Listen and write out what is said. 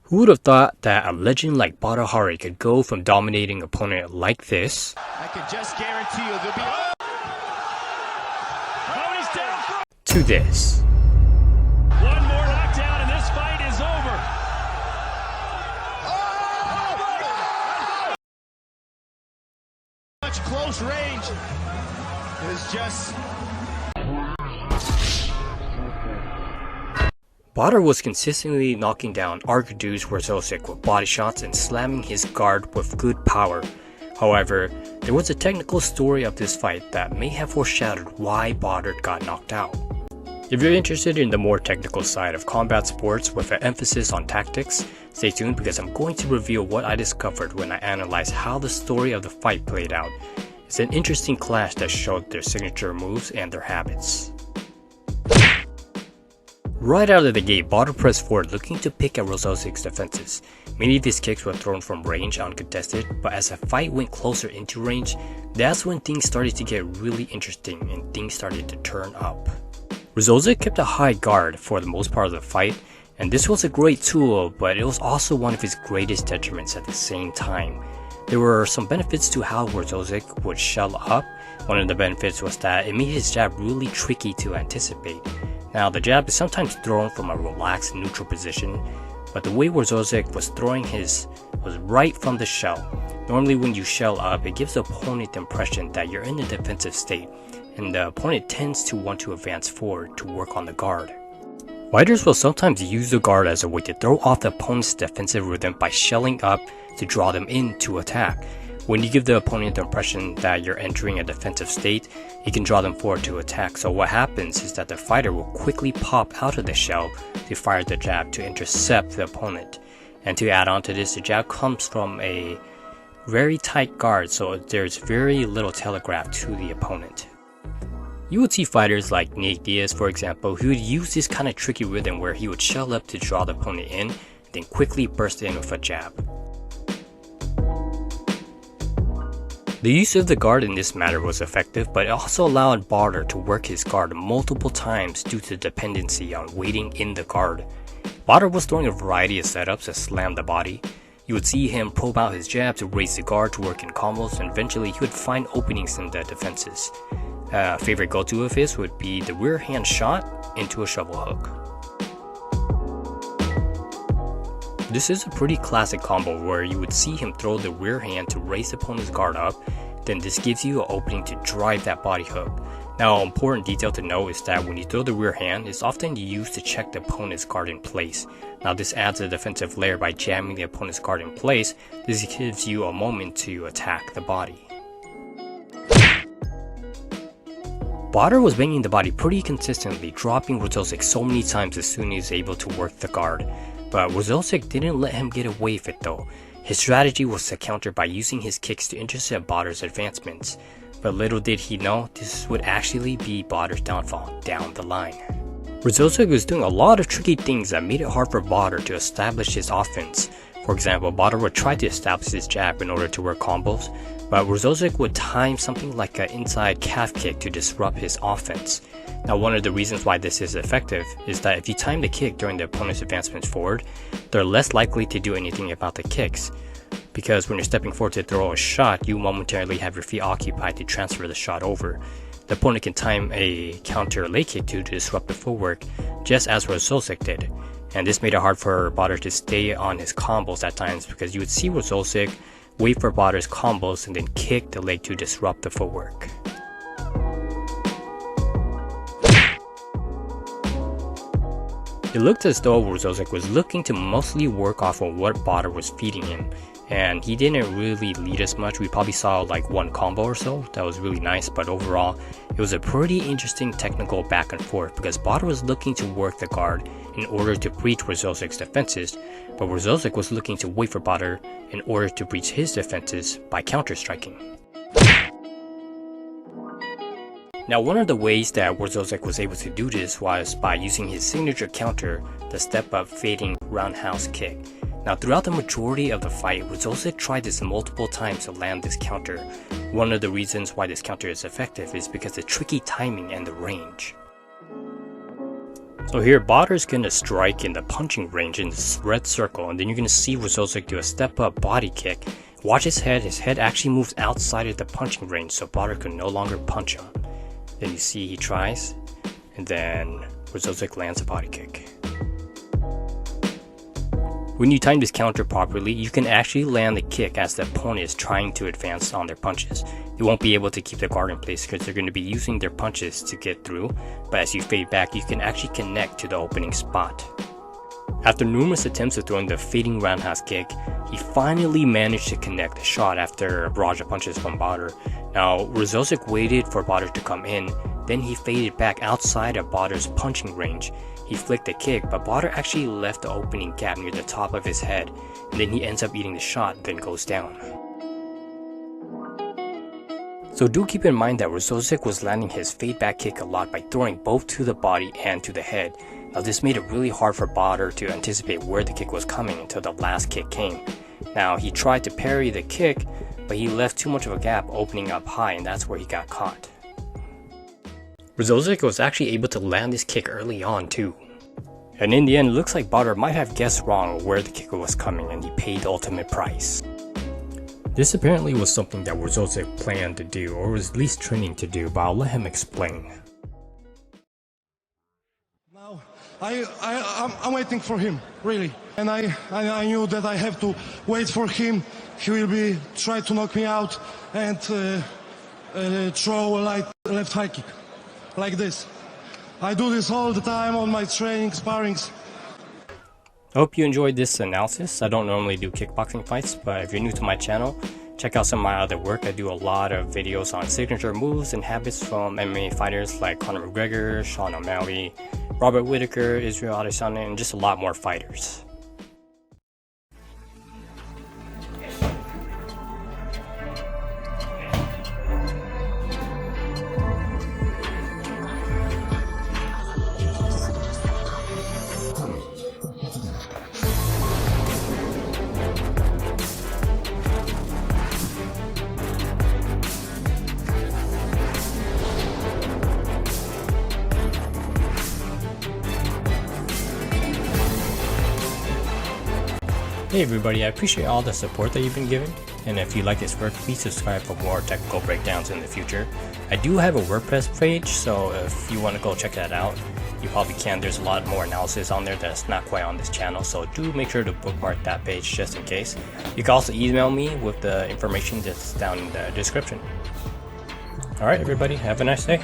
Who would have thought that a legend like Badr Hari could go from dominating an opponent like this I can just guarantee you there'll be to this? one more knockdown and this fight is over. Much close range is just. Badr was consistently knocking down Arkadiusz Wrzosek with body shots and slamming his guard with good power. However, there was a technical story of this fight that may have foreshadowed why Badr got knocked out. If you're interested in the more technical side of combat sports with an emphasis on tactics, stay tuned because I'm going to reveal what I discovered when I analyzed how the story of the fight played out. It's an interesting clash that showed their signature moves and their habits. Right out of the gate, Badr pressed forward looking to pick at Wrzosek's defenses. Many of his kicks were thrown from range uncontested, but as the fight went closer into range, that's when things started to get really interesting and things started to turn up. Wrzosek kept a high guard for the most part of the fight, and this was a great tool, but it was also one of his greatest detriments at the same time. There were some benefits to how Wrzosek would shell up. One of the benefits was that it made his jab really tricky to anticipate. Now, the jab is sometimes thrown from a relaxed neutral position, but the way Wrzosek was throwing his was right from the shell. Normally when you shell up, it gives the opponent the impression that you're in a defensive state, and the opponent tends to want to advance forward to work on the guard. Fighters will sometimes use the guard as a way to throw off the opponent's defensive rhythm by shelling up to draw them in to attack. When you give the opponent the impression that you're entering a defensive state, it can draw them forward to attack. So what happens is that the fighter will quickly pop out of the shell to fire the jab to intercept the opponent. And to add on to this, the jab comes from a very tight guard, so there's very little telegraph to the opponent. You would see fighters like Nate Diaz, for example, who would use this kind of tricky rhythm where he would shell up to draw the opponent in, then quickly burst in with a jab. The use of the guard in this matter was effective, but it also allowed Badr to work his guard multiple times due to the dependency on waiting in the guard. Badr was throwing a variety of setups that slammed the body. You would see him probe out his jab to raise the guard to work in combos, and eventually he would find openings in the defenses. A favorite go-to of his would be the rear hand shot into a shovel hook. This is a pretty classic combo where you would see him throw the rear hand to raise the opponent's guard up, then this gives you an opening to drive that body hook. Now, an important detail to know is that when you throw the rear hand, it's often used to check the opponent's guard in place. Now, this adds a defensive layer by jamming the opponent's guard in place. This gives you a moment to attack the body. Badr was banging the body pretty consistently, dropping Wrzosek so many times as soon as he was able to work the guard. But Wrzosek didn't let him get away with it though. His strategy was to counter by using his kicks to intercept Badr's advancements. But little did he know, this would actually be Badr's downfall down the line. Wrzosek was doing a lot of tricky things that made it hard for Badr to establish his offense. For example, Badr would try to establish his jab in order to work combos, but Wrzosek would time something like an inside calf kick to disrupt his offense. Now, one of the reasons why this is effective is that if you time the kick during the opponent's advancements forward, they're less likely to do anything about the kicks. Because when you're stepping forward to throw a shot, you momentarily have your feet occupied to transfer the shot over. The opponent can time a counter leg kick to disrupt the footwork, just as Wrzosek did. And this made it hard for Badr to stay on his combos at times because you would see Wrzosek wait for Badr's combos and then kick the leg to disrupt the footwork. It looked as though Wrzosek was looking to mostly work off of what Badr was feeding him, and he didn't really lead us much. We probably saw like one combo or so that was really nice, but overall it was a pretty interesting technical back and forth because Badr was looking to work the guard in order to breach Wrzosek's defenses, but Wrzosek was looking to wait for Badr in order to breach his defenses by counter-striking. Now, one of the ways that Wrzosek was able to do this was by using his signature counter, the step-up fading roundhouse kick. Now, throughout the majority of the fight, Wrzosek tried this multiple times to land this counter. One of the reasons why this counter is effective is because of the tricky timing and the range. So here, Badr's gonna strike in the punching range in this red circle, and then you're gonna see Wrzosek do a step-up body kick. Watch his head actually moves outside of the punching range, so Badr can no longer punch him. Then you see he tries, and then Wrzosek lands a body kick. When you time this counter properly, you can actually land the kick as the opponent is trying to advance on their punches. You won't be able to keep the guard in place because they're going to be using their punches to get through, but as you fade back, you can actually connect to the opening spot. After numerous attempts of throwing the fading roundhouse kick, he finally managed to connect the shot after a barrage of punches from Badr. Now, Wrzosek waited for Badr to come in, then he faded back outside of Badr's punching range. He flicked a kick, but Badr actually left the opening gap near the top of his head, and then he ends up eating the shot, then goes down. So do keep in mind that Wrzosek was landing his fade back kick a lot by throwing both to the body and to the head. Now this made it really hard for Badr to anticipate where the kick was coming until the last kick came. Now he tried to parry the kick, but he left too much of a gap opening up high, and that's where he got caught. Wrzosek was actually able to land this kick early on too. And in the end, it looks like Badr might have guessed wrong where the kick was coming, and he paid the ultimate price. This apparently was something that Wrzosek planned to do, or was at least training to do, but I'll let him explain. Now, I'm waiting for him, really. And I knew that I have to wait for him. He will be try to knock me out and throw a light left high kick, like this. I do this all the time on my training, sparrings. Hope you enjoyed this analysis. I don't normally do kickboxing fights, but if you're new to my channel, check out some of my other work. I do a lot of videos on signature moves and habits from MMA fighters like Conor McGregor, Sean O'Malley, Robert Whittaker, Israel Adesanya, and just a lot more fighters. Hey everybody, I appreciate all the support that you've been giving, and if you like this work, please subscribe for more technical breakdowns in the future. I do have a WordPress page, so if you want to go check that out, you probably can. There's a lot more analysis on there that's not quite on this channel, so do make sure to bookmark that page just in case. You can also email me with the information that's down in the description. Alright everybody, have a nice day.